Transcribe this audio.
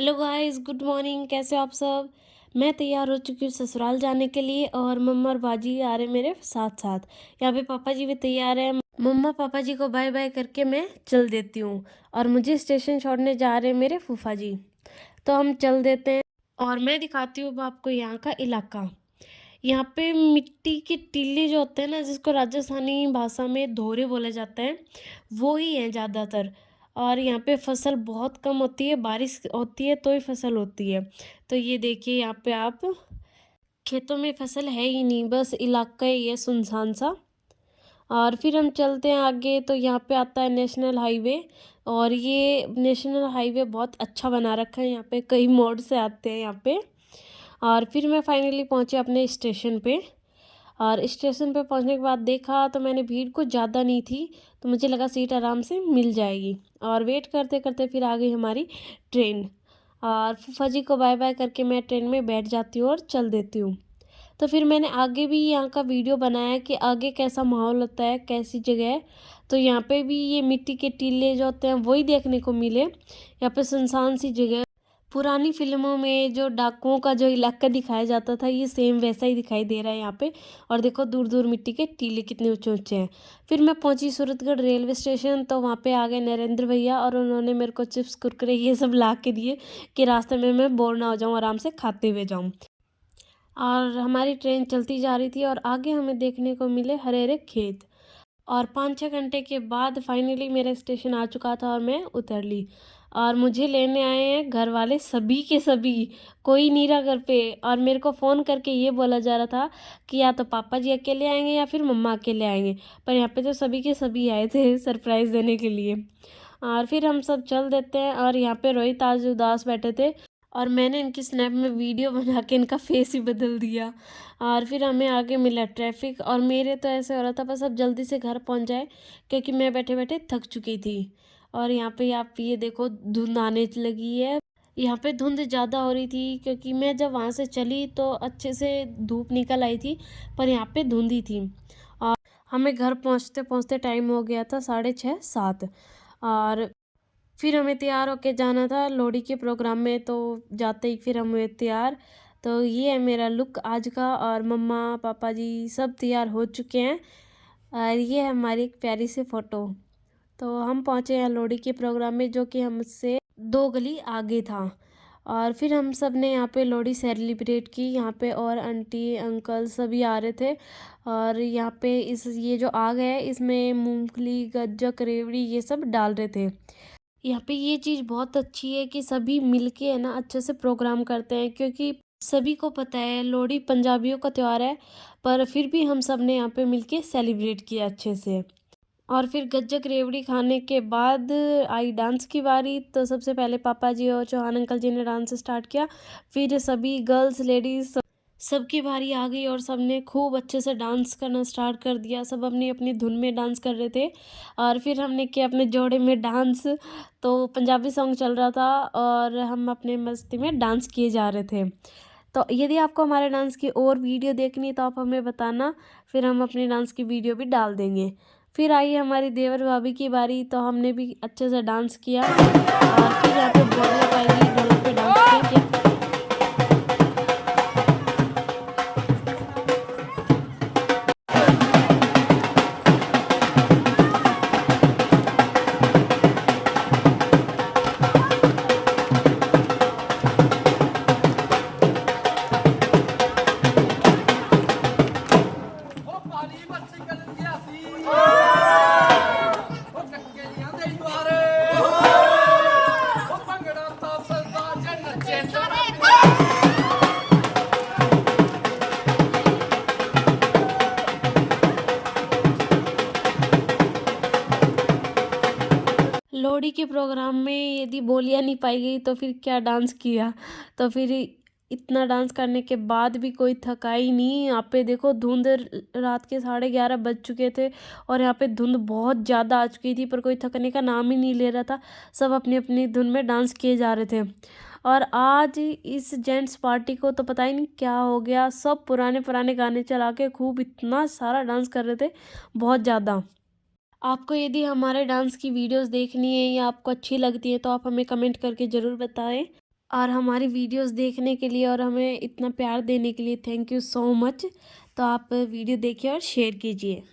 Hello guys, good morning. कैसे हो आप सब। मैं तैयार हो चुकी हूँ ससुराल जाने के लिए और मम्मा और बाजी आ रहे मेरे साथ साथ। यहाँ पे पापा जी भी तैयार हैं। मम्मा पापा जी को बाय बाय करके मैं चल देती हूँ और मुझे स्टेशन छोड़ने जा रहे हैं मेरे फूफा जी। तो हम चल देते हैं और मैं दिखाती हूँ आपको यहाँ का इलाका। यहाँ पे मिट्टी के टीले जो होते हैं ना, जिसको राजस्थानी भाषा में धोरे बोला जाता है, वो ही हैं ज़्यादातर। और यहाँ पे फसल बहुत कम होती है, बारिश होती है तो ही फसल होती है। तो ये देखिए, यहाँ पे आप खेतों में फसल है ही नहीं, बस इलाका ही है सुनसान सा। और फिर हम चलते हैं आगे तो यहाँ पे आता है नेशनल हाईवे। और ये नेशनल हाईवे बहुत अच्छा बना रखा है, यहाँ पे कई मोड़ से आते हैं यहाँ पे। और फिर मैं फाइनली पहुँची अपने स्टेशन पे। और स्टेशन पे पहुंचने के बाद देखा तो मैंने भीड़ कुछ ज़्यादा नहीं थी, तो मुझे लगा सीट आराम से मिल जाएगी। और वेट करते करते फिर आ गई हमारी ट्रेन। और फूफा जी को बाय बाय करके मैं ट्रेन में बैठ जाती हूँ और चल देती हूँ। तो फिर मैंने आगे भी यहाँ का वीडियो बनाया कि आगे कैसा माहौल होता है, कैसी जगह है। तो यहाँ पे भी ये मिट्टी के टीले जो होते हैं वही देखने को मिले। यहाँ पे सुनसान सी जगह। पुरानी फिल्मों में जो डाकुओं का जो इलाका दिखाया जाता था, ये सेम वैसा ही दिखाई दे रहा है यहाँ पे। और देखो दूर दूर मिट्टी के टीले कितने ऊंचे ऊंचे हैं। फिर मैं पहुंची सूरतगढ़ रेलवे स्टेशन, तो वहाँ पे आ गए नरेंद्र भैया और उन्होंने मेरे को चिप्स कुरकुरे ये सब ला के दिए कि रास्ते में मैं बोर ना हो जाऊँ, आराम से खाते हुए जाऊँ। और हमारी ट्रेन चलती जा रही थी और आगे हमें देखने को मिले हरे हरे खेत। और 5-6 घंटे के बाद फाइनली मेरा स्टेशन आ चुका था और मैं उतर ली। और मुझे लेने आए हैं घर वाले सभी के सभी, कोई नहीं रहा घर पे। और मेरे को फ़ोन करके ये बोला जा रहा था कि या तो पापा जी अकेले आएंगे या फिर मम्मा अकेले आएंगे। पर यहाँ पे तो सभी के सभी आए थे सरप्राइज़ देने के लिए। और फिर हम सब चल देते हैं और यहाँ पे रोहित आज उदास बैठे थे और मैंने इनकी स्नैप में वीडियो बना के इनका फेस ही बदल दिया। और फिर हमें आगे मिला ट्रैफिक और मेरे तो ऐसे हो रहा था बस अब जल्दी से घर पहुंच जाए, क्योंकि मैं बैठे बैठे थक चुकी थी। और यहाँ पे आप ये देखो धुंध आने लगी है। यहाँ पे धुंध ज़्यादा हो रही थी क्योंकि मैं जब वहाँ से चली तो अच्छे से धूप निकल आई थी, पर यहाँ पे धुंध ही थी। और हमें घर पहुँचते पहुँचते टाइम हो गया था 6:30-7। और फिर हमें तैयार होके जाना था लोहड़ी के प्रोग्राम में, तो जाते ही फिर हम हुए तैयार। तो ये है मेरा लुक आज का और मम्मा पापा जी सब तैयार हो चुके हैं। और ये है हमारी एक प्यारी सी फ़ोटो। तो हम पहुँचे हैं लोहड़ी के प्रोग्राम में, जो कि हमसे 2 गली आगे था। और फिर हम सब ने यहाँ पे लोहड़ी सेलिब्रेट की यहाँ पे, और आंटी अंकल सभी आ रहे थे। और यहाँ पे ये जो आग है इसमें मूंगफली गज्जक रेवड़ी ये सब डाल रहे थे। यहाँ पे ये चीज़ बहुत अच्छी है कि सभी मिलके है ना अच्छे से प्रोग्राम करते हैं, क्योंकि सभी को पता है लोहड़ी पंजाबियों का त्यौहार है, पर फिर भी हम सब ने यहाँ पे मिलके सेलिब्रेट किया अच्छे से। और फिर गज्जक रेवड़ी खाने के बाद आई डांस की बारी। तो सबसे पहले पापा जी और चौहान अंकल जी ने डांस स्टार्ट किया। फिर सभी गर्ल्स लेडीज सबकी बारी आ गई और सबने खूब अच्छे से डांस करना स्टार्ट कर दिया। सब अपनी अपनी धुन में डांस कर रहे थे। और फिर हमने किया अपने जोड़े में डांस। तो पंजाबी सॉन्ग चल रहा था और हम अपने मस्ती में डांस किए जा रहे थे। तो यदि आपको हमारे डांस की और वीडियो देखनी है तो आप हमें बताना, फिर हम अपनी डांस की वीडियो भी डाल देंगे। फिर आई हमारी देवर भाभी की बारी, तो हमने भी अच्छे से डांस किया। और फिर यहाँ पे बोलियाँ पाई गई, ढोलक पे डांस किया। लोहड़ी के प्रोग्राम में यदि बोलियाँ नहीं पाई गई तो फिर क्या डांस किया। तो फिर इतना डांस करने के बाद भी कोई थका ही नहीं। यहाँ पे देखो धुंध रात के 11:30 बज चुके थे और यहाँ पे धुंध बहुत ज़्यादा आ चुकी थी, पर कोई थकने का नाम ही नहीं ले रहा था। सब अपनी अपनी धुन में डांस किए जा रहे थे। और आज इस जेंट्स पार्टी को तो पता ही नहीं क्या हो गया, सब पुराने पुराने गाने चला के खूब इतना सारा डांस कर रहे थे, बहुत ज़्यादा। आपको यदि हमारे डांस की वीडियोस देखनी है या आपको अच्छी लगती है तो आप हमें कमेंट करके ज़रूर बताएं। और हमारी वीडियोस देखने के लिए और हमें इतना प्यार देने के लिए थैंक यू सो मच। तो आप वीडियो देखिए और शेयर कीजिए।